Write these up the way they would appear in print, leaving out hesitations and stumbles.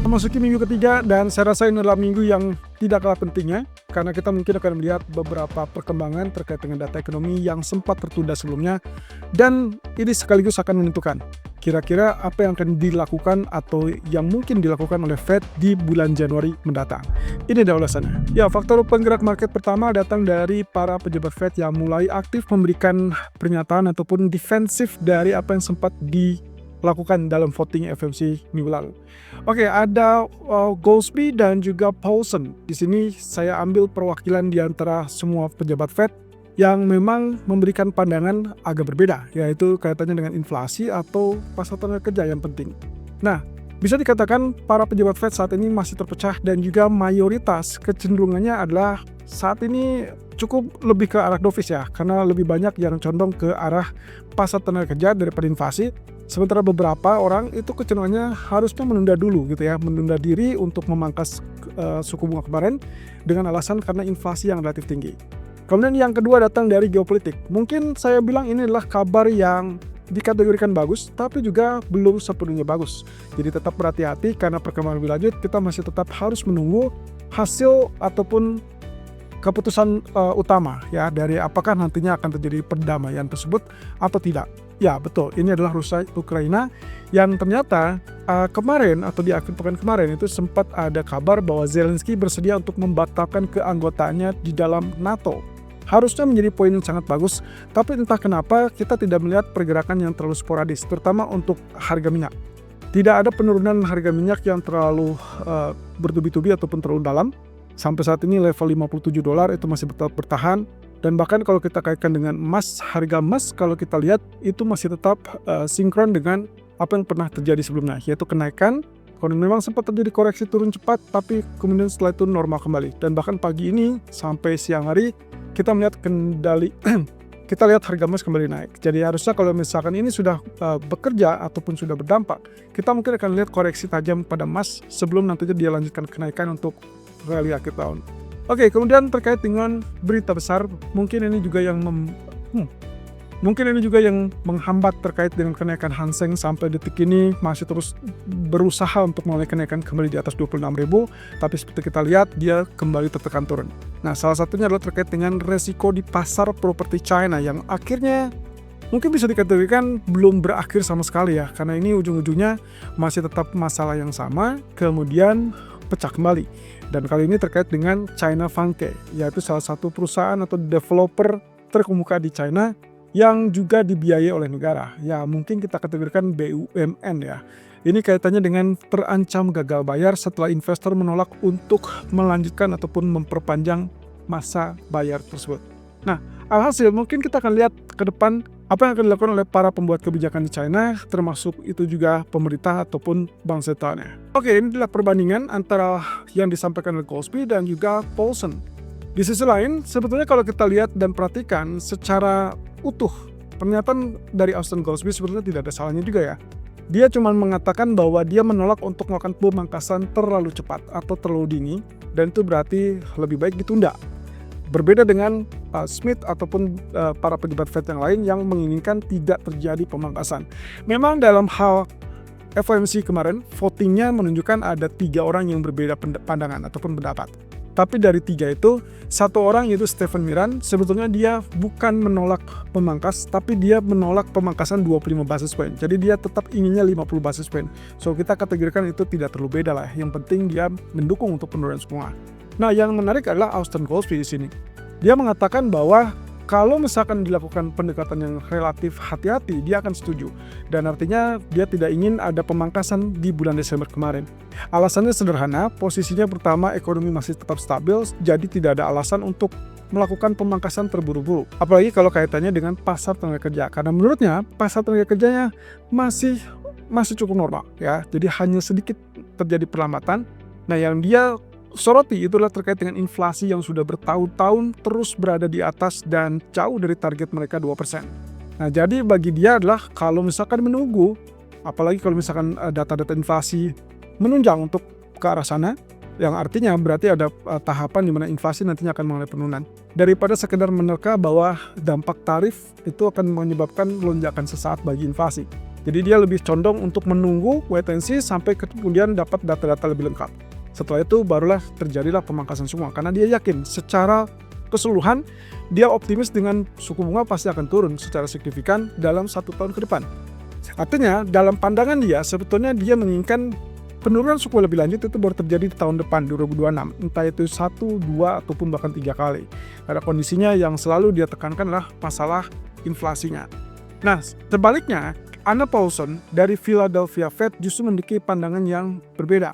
Memasuki minggu ketiga dan saya rasa ini adalah minggu yang tidak kalah pentingnya karena kita mungkin akan melihat beberapa perkembangan terkait dengan data ekonomi yang sempat tertunda sebelumnya dan ini sekaligus akan menentukan kira-kira apa yang akan dilakukan atau yang mungkin dilakukan oleh Fed di bulan Januari mendatang. Ini adalah ulasannya. Ya, faktor penggerak market pertama datang dari para pejabat Fed yang mulai aktif memberikan pernyataan ataupun defensif dari apa yang sempat dilakukan dalam voting FOMC minggu lalu. Oke, ada Goolsbee dan juga Paulson. Di sini saya ambil perwakilan di antara semua pejabat Fed yang memang memberikan pandangan agak berbeda, yaitu kaitannya dengan inflasi atau pasar tenaga kerja yang penting. Nah, bisa dikatakan para pejabat Fed saat ini masih terpecah dan juga mayoritas kecenderungannya adalah saat ini cukup lebih ke arah dovish ya, karena lebih banyak yang condong ke arah pasar tenaga kerja daripada inflasi. Sementara beberapa orang itu kecenderungannya harusnya menunda dulu gitu ya, menunda diri untuk memangkas suku bunga kemarin dengan alasan karena inflasi yang relatif tinggi. Kemudian yang kedua datang dari geopolitik. Mungkin saya bilang ini adalah kabar yang dikategorikan bagus, tapi juga belum sepenuhnya bagus. Jadi tetap berhati-hati karena perkembangan lebih lanjut kita masih tetap harus menunggu hasil ataupun keputusan utama ya dari apakah nantinya akan terjadi perdamaian tersebut atau tidak. Ya betul, ini adalah Rusia Ukraina yang ternyata kemarin atau di akhir pekan kemarin itu sempat ada kabar bahwa Zelensky bersedia untuk membatalkan keanggotaannya di dalam NATO. Harusnya menjadi poin yang sangat bagus, tapi entah kenapa kita tidak melihat pergerakan yang terlalu sporadis, terutama untuk harga minyak. Tidak ada penurunan harga minyak yang terlalu bertubi-tubi ataupun terlalu dalam. Sampai saat ini level $57 itu masih tetap bertahan. Dan bahkan kalau kita kaitkan dengan emas, harga emas kalau kita lihat itu masih tetap sinkron dengan apa yang pernah terjadi sebelumnya, yaitu kenaikan. Kalau memang sempat terjadi koreksi turun cepat, tapi kemudian setelah itu normal kembali. Dan bahkan pagi ini sampai siang hari kita melihat kita lihat harga emas kembali naik. Jadi harusnya kalau misalkan ini sudah bekerja ataupun sudah berdampak, kita mungkin akan lihat koreksi tajam pada emas sebelum nantinya dia lanjutkan kenaikan untuk rally akhir tahun. Oke, kemudian terkait dengan berita besar, mungkin ini juga yang menghambat terkait dengan kenaikan Hang Seng sampai detik ini masih terus berusaha untuk mulai kenaikan kembali di atas 26.000, tapi seperti kita lihat dia kembali tertekan turun. Nah, salah satunya adalah terkait dengan resiko di pasar properti China yang akhirnya mungkin bisa dikategorikan belum berakhir sama sekali ya, karena ini ujung-ujungnya masih tetap masalah yang sama, kemudian pecah kembali. Dan kali ini terkait dengan China Vanke, yaitu salah satu perusahaan atau developer terkemuka di China yang juga dibiayai oleh negara. Ya mungkin kita kategorikan BUMN ya. Ini kaitannya dengan terancam gagal bayar setelah investor menolak untuk melanjutkan ataupun memperpanjang masa bayar tersebut. Nah, alhasil mungkin kita akan lihat ke depan apa yang akan dilakukan oleh para pembuat kebijakan di China, termasuk itu juga pemerintah ataupun bank sentralnya. Oke, ini adalah perbandingan antara yang disampaikan oleh Goolsbee dan juga Paulson. Di sisi lain, sebetulnya kalau kita lihat dan perhatikan secara utuh, pernyataan dari Austin Goolsbee sebetulnya tidak ada salahnya juga ya. Dia cuma mengatakan bahwa dia menolak untuk melakukan pemangkasan terlalu cepat atau terlalu dini, dan itu berarti lebih baik ditunda. Berbeda dengan Smith ataupun para pejabat Fed yang lain yang menginginkan tidak terjadi pemangkasan. Memang dalam hal FOMC kemarin, votingnya menunjukkan ada 3 orang yang berbeda pandangan ataupun pendapat. Tapi dari 3 itu, 1 orang yaitu Stephen Miran, sebetulnya dia bukan menolak pemangkas, tapi dia menolak pemangkasan 25 basis point. Jadi dia tetap inginnya 50 basis point. So kita kategorikan itu tidak terlalu beda lah. Yang penting dia mendukung untuk penurunan semua. Nah, yang menarik adalah Austin Goolsbee di sini. Dia mengatakan bahwa kalau misalkan dilakukan pendekatan yang relatif hati-hati, dia akan setuju. Dan artinya dia tidak ingin ada pemangkasan di bulan Desember kemarin. Alasannya sederhana, posisinya pertama ekonomi masih tetap stabil, jadi tidak ada alasan untuk melakukan pemangkasan terburu-buru. Apalagi kalau kaitannya dengan pasar tenaga kerja. Karena menurutnya pasar tenaga kerjanya masih cukup normal ya. Jadi hanya sedikit terjadi perlambatan. Nah, yang dia soroti itulah terkait dengan inflasi yang sudah bertahun-tahun terus berada di atas dan jauh dari target mereka 2%. Nah, jadi bagi dia adalah kalau misalkan menunggu, apalagi kalau misalkan data-data inflasi menunjang untuk ke arah sana, yang artinya berarti ada tahapan di mana inflasi nantinya akan mengalami penurunan. Daripada sekedar menerka bahwa dampak tarif itu akan menyebabkan lonjakan sesaat bagi inflasi. Jadi dia lebih condong untuk menunggu wait and see sampai kemudian dapat data-data lebih lengkap. Setelah itu barulah terjadilah pemangkasan semua, karena dia yakin secara keseluruhan dia optimis dengan suku bunga pasti akan turun secara signifikan dalam 1 tahun ke depan. Artinya dalam pandangan dia sebetulnya dia menginginkan penurunan suku lebih lanjut itu baru terjadi di tahun depan 2026, entah itu 1, 2, ataupun bahkan 3 kali. Karena kondisinya yang selalu dia tekankan adalah masalah inflasinya. Nah, sebaliknya Anna Paulson dari Philadelphia Fed justru memiliki pandangan yang berbeda.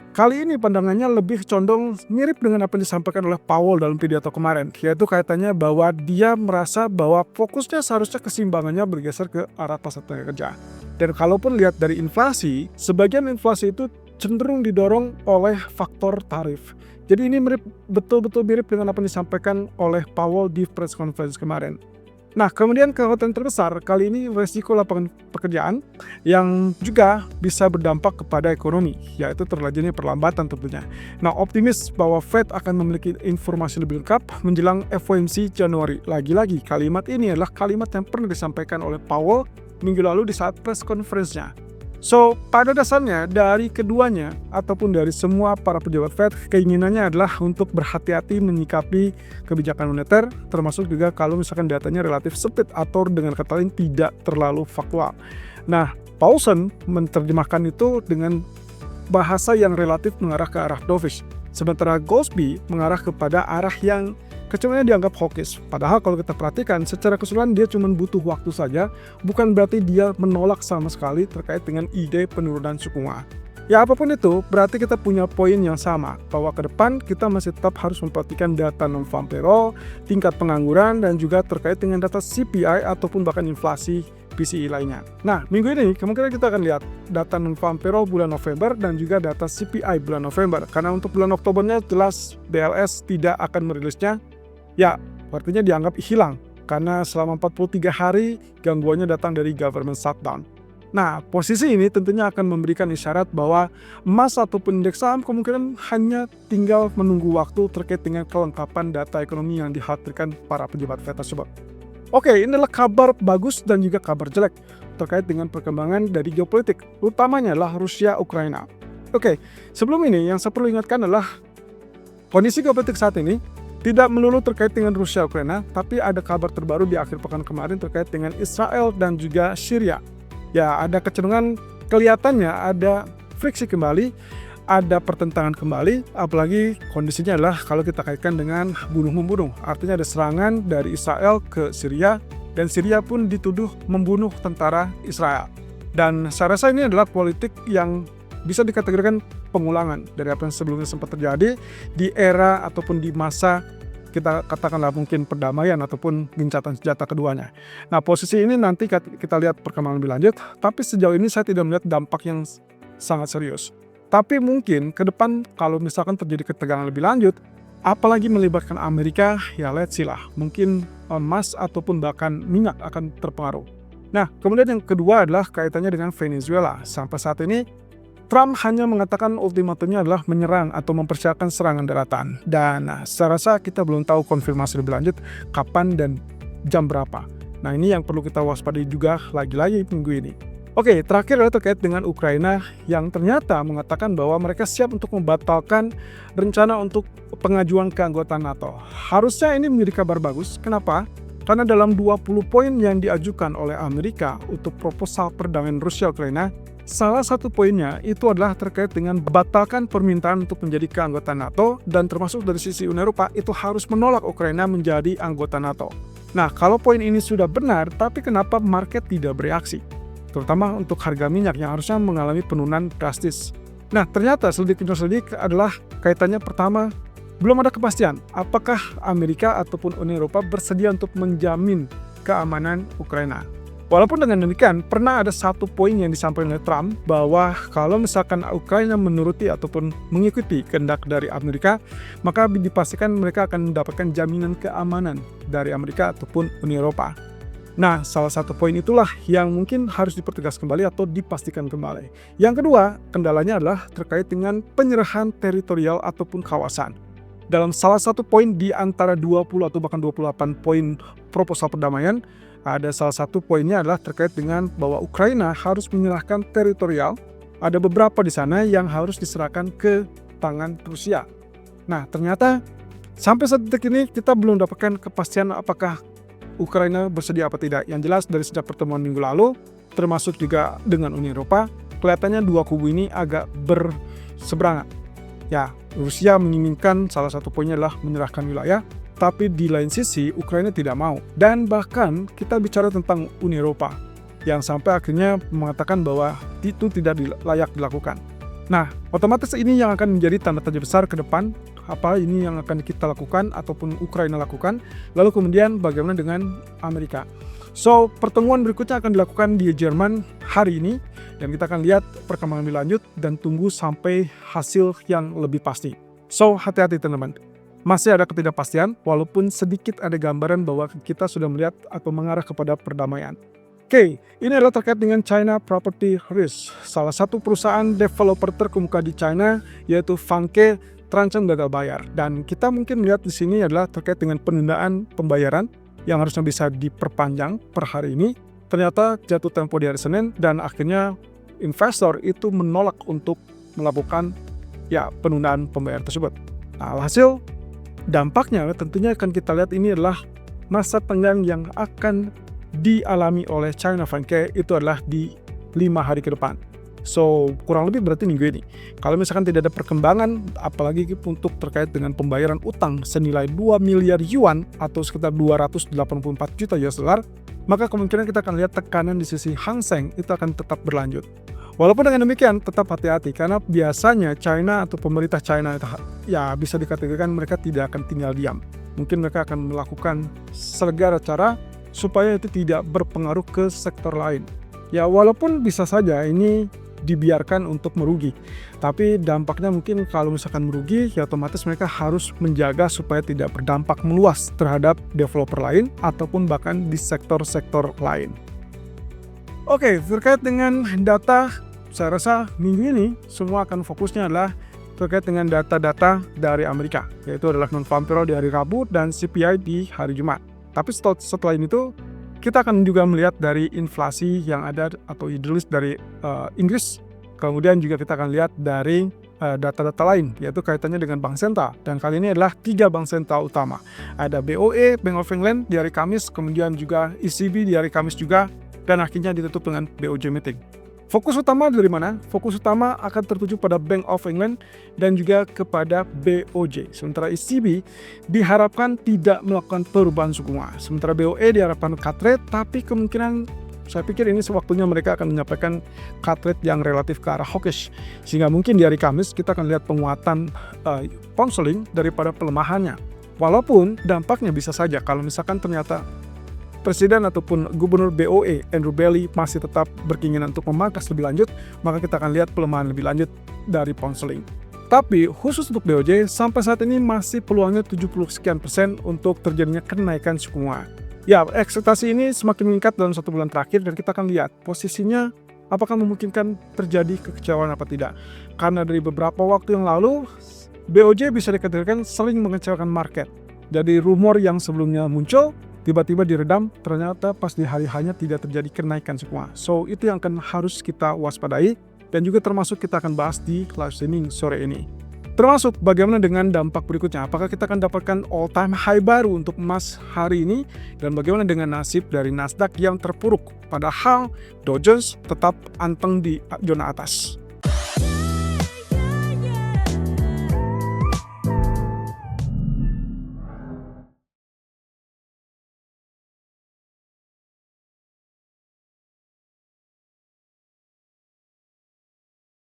Kali ini pandangannya lebih condong mirip dengan apa yang disampaikan oleh Powell dalam pidato kemarin, yaitu kaitannya bahwa dia merasa bahwa fokusnya seharusnya keseimbangannya bergeser ke arah pasar tenaga kerja. Dan kalaupun lihat dari inflasi, sebagian inflasi itu cenderung didorong oleh faktor tarif. Jadi ini betul-betul mirip dengan apa yang disampaikan oleh Powell di press conference kemarin. Nah, kemudian kekhawatiran terbesar kali ini resiko lapangan pekerjaan yang juga bisa berdampak kepada ekonomi, yaitu terjadinya perlambatan tentunya. Nah, optimis bahwa Fed akan memiliki informasi lebih lengkap menjelang FOMC Januari. Lagi-lagi, kalimat ini adalah kalimat yang pernah disampaikan oleh Powell minggu lalu di saat press conference-nya. So, pada dasarnya dari keduanya ataupun dari semua para pejabat Fed, keinginannya adalah untuk berhati-hati menyikapi kebijakan moneter, termasuk juga kalau misalkan datanya relatif sempit atau dengan kata lain tidak terlalu faktual. Nah, Paulson menerjemahkan itu dengan bahasa yang relatif mengarah ke arah dovish, sementara Goolsbee mengarah kepada arah yang kecenderungannya dianggap hawkish. Padahal kalau kita perhatikan secara keseluruhan dia cuma butuh waktu saja, bukan berarti dia menolak sama sekali terkait dengan ide penurunan suku bunga. Ya apapun itu, berarti kita punya poin yang sama, bahwa ke depan kita masih tetap harus memperhatikan data non-farm payroll, tingkat pengangguran, dan juga terkait dengan data CPI ataupun bahkan inflasi PCE lainnya. Nah, minggu ini kemungkinan kita akan lihat data non-farm payroll bulan November dan juga data CPI bulan November. Karena untuk bulan Oktobernya jelas BLS tidak akan merilisnya. Ya, artinya dianggap hilang karena selama 43 hari gangguannya datang dari government shutdown. Nah, posisi ini tentunya akan memberikan isyarat bahwa emas ataupun indeks saham kemungkinan hanya tinggal menunggu waktu terkait dengan kelengkapan data ekonomi yang dikhawatirkan para pejabat Fed tersebut. Oke, ini adalah kabar bagus dan juga kabar jelek terkait dengan perkembangan dari geopolitik, utamanya adalah Rusia-Ukraina. Oke, sebelum ini yang saya perlu ingatkan adalah kondisi geopolitik saat ini tidak melulu terkait dengan Rusia-Ukraina, tapi ada kabar terbaru di akhir pekan kemarin terkait dengan Israel dan juga Syria. Ya, ada kecenderungan kelihatannya ada friksi kembali, ada pertentangan kembali, apalagi kondisinya adalah kalau kita kaitkan dengan bunuh-membunuh. Artinya ada serangan dari Israel ke Syria, dan Syria pun dituduh membunuh tentara Israel. Dan saya rasa ini adalah politik yang bisa dikategorikan pengulangan dari apa yang sebelumnya sempat terjadi di era ataupun di masa kita katakanlah mungkin perdamaian ataupun gencatan senjata keduanya. Nah, posisi ini nanti kita lihat perkembangan lebih lanjut, tapi sejauh ini saya tidak melihat dampak yang sangat serius. Tapi mungkin ke depan kalau misalkan terjadi ketegangan lebih lanjut, apalagi melibatkan Amerika, ya let's see lah, mungkin emas ataupun bahkan minyak akan terpengaruh. Nah, kemudian yang kedua adalah kaitannya dengan Venezuela. Sampai saat ini Trump hanya mengatakan ultimatumnya adalah menyerang atau mempersiapkan serangan daratan. Dan saya rasa kita belum tahu konfirmasi lebih lanjut kapan dan jam berapa. Nah, ini yang perlu kita waspadai juga lagi-lagi minggu ini. Oke, terakhir adalah terkait dengan Ukraina yang ternyata mengatakan bahwa mereka siap untuk membatalkan rencana untuk pengajuan keanggotaan NATO. Harusnya ini menjadi kabar bagus. Kenapa? Karena dalam 20 poin yang diajukan oleh Amerika untuk proposal perdamaian Rusia-Ukraina, salah satu poinnya itu adalah terkait dengan batalkan permintaan untuk menjadi keanggotaan NATO, dan termasuk dari sisi Uni Eropa itu harus menolak Ukraina menjadi anggota NATO. Nah, kalau poin ini sudah benar, tapi kenapa market tidak bereaksi? Terutama untuk harga minyak yang harusnya mengalami penurunan drastis. Nah, ternyata selidik adalah kaitannya pertama, belum ada kepastian apakah Amerika ataupun Uni Eropa bersedia untuk menjamin keamanan Ukraina. Walaupun dengan demikian, pernah ada satu poin yang disampaikan oleh Trump bahwa kalau misalkan Ukraina menuruti ataupun mengikuti kehendak dari Amerika, maka dipastikan mereka akan mendapatkan jaminan keamanan dari Amerika ataupun Uni Eropa. Nah, salah satu poin itulah yang mungkin harus dipertegas kembali atau dipastikan kembali. Yang kedua, kendalanya adalah terkait dengan penyerahan teritorial ataupun kawasan. Dalam salah satu poin di antara 20 atau bahkan 28 poin proposal perdamaian, Ada salah satu poinnya adalah terkait dengan bahwa Ukraina harus menyerahkan teritorial. Ada beberapa di sana yang harus diserahkan ke tangan Rusia. Nah, ternyata sampai saat detik ini kita belum dapatkan kepastian apakah Ukraina bersedia apa tidak. Yang jelas dari sejak pertemuan minggu lalu, termasuk juga dengan Uni Eropa, kelihatannya dua kubu ini agak berseberangan. Ya, Rusia menginginkan salah satu poinnya adalah menyerahkan wilayah, tapi di lain sisi Ukraina tidak mau. Dan bahkan kita bicara tentang Uni Eropa yang sampai akhirnya mengatakan bahwa itu tidak layak dilakukan. Nah, otomatis ini yang akan menjadi tanda tanya besar ke depan, apa ini yang akan kita lakukan ataupun Ukraina lakukan, lalu kemudian bagaimana dengan Amerika. So, pertemuan berikutnya akan dilakukan di Jerman hari ini, dan kita akan lihat perkembangan lebih lanjut dan tunggu sampai hasil yang lebih pasti. So, hati-hati teman-teman. Masih ada ketidakpastian, walaupun sedikit ada gambaran bahwa kita sudah melihat atau mengarah kepada perdamaian. Oke, ini adalah terkait dengan China Property Risk. Salah satu perusahaan developer terkemuka di China, yaitu Vanke, terancam gagal bayar. Dan kita mungkin melihat di sini adalah terkait dengan penundaan pembayaran yang harusnya bisa diperpanjang per hari ini. Ternyata jatuh tempo di hari Senin dan akhirnya investor itu menolak untuk melakukan penundaan pembayaran tersebut. Nah, alhasil dampaknya tentunya akan kita lihat ini adalah masa tenggang yang akan dialami oleh China Vanke itu adalah di 5 hari ke depan. So, kurang lebih berarti minggu ini. Kalau misalkan tidak ada perkembangan, apalagi untuk terkait dengan pembayaran utang senilai 2 miliar yuan atau sekitar 284 juta US dollar, maka kemungkinan kita akan lihat tekanan di sisi Hang Seng itu akan tetap berlanjut. Walaupun dengan demikian, tetap hati-hati karena biasanya China atau pemerintah China itu bisa dikategorikan mereka tidak akan tinggal diam. Mungkin mereka akan melakukan segala cara supaya itu tidak berpengaruh ke sektor lain. Ya, walaupun bisa saja ini dibiarkan untuk merugi, tapi dampaknya mungkin kalau misalkan merugi, ya otomatis mereka harus menjaga supaya tidak berdampak meluas terhadap developer lain ataupun bahkan di sektor-sektor lain. Oke, terkait dengan data, saya rasa minggu ini semua akan fokusnya adalah terkait dengan data-data dari Amerika, yaitu adalah non-farm payroll di hari Rabu dan CPI di hari Jumat. Tapi setelah itu, kita akan juga melihat dari inflasi yang ada atau dirilis dari Inggris. Kemudian juga kita akan lihat dari data-data lain, yaitu kaitannya dengan bank sentral. Dan kali ini adalah 3 bank sentral utama. Ada BOE, Bank of England di hari Kamis, kemudian juga ECB di hari Kamis juga, dan akhirnya ditutup dengan BOJ meeting. Fokus utama dari mana? Fokus utama akan tertuju pada Bank of England dan juga kepada BOJ. Sementara ECB diharapkan tidak melakukan perubahan suku bunga. Sementara BOE diharapkan cut rate, tapi kemungkinan saya pikir ini sewaktunya mereka akan menyampaikan cut rate yang relatif ke arah hawkish. Sehingga mungkin di hari Kamis kita akan lihat penguatan pound sterling daripada pelemahannya. Walaupun dampaknya bisa saja kalau misalkan ternyata Presiden ataupun Gubernur BOE Andrew Bailey masih tetap berkeinginan untuk memangkas lebih lanjut, maka kita akan lihat pelemahan lebih lanjut dari pound sterling. Tapi khusus untuk BOJ, sampai saat ini masih peluangnya 70 sekian persen untuk terjadinya kenaikan suku bunga. Ya, ekspektasi ini semakin meningkat dalam 1 bulan terakhir dan kita akan lihat posisinya apakah memungkinkan terjadi kekecewaan apa tidak. Karena dari beberapa waktu yang lalu, BOJ bisa dikatakan sering mengecewakan market. Dari rumor yang sebelumnya muncul, tiba-tiba diredam, ternyata pas di hari hanya tidak terjadi kenaikan suku bunga. So, itu yang akan harus kita waspadai dan juga termasuk kita akan bahas di live streaming sore ini. Termasuk bagaimana dengan dampak berikutnya, apakah kita akan dapatkan all time high baru untuk emas hari ini dan bagaimana dengan nasib dari Nasdaq yang terpuruk padahal Dow Jones tetap anteng di zona atas.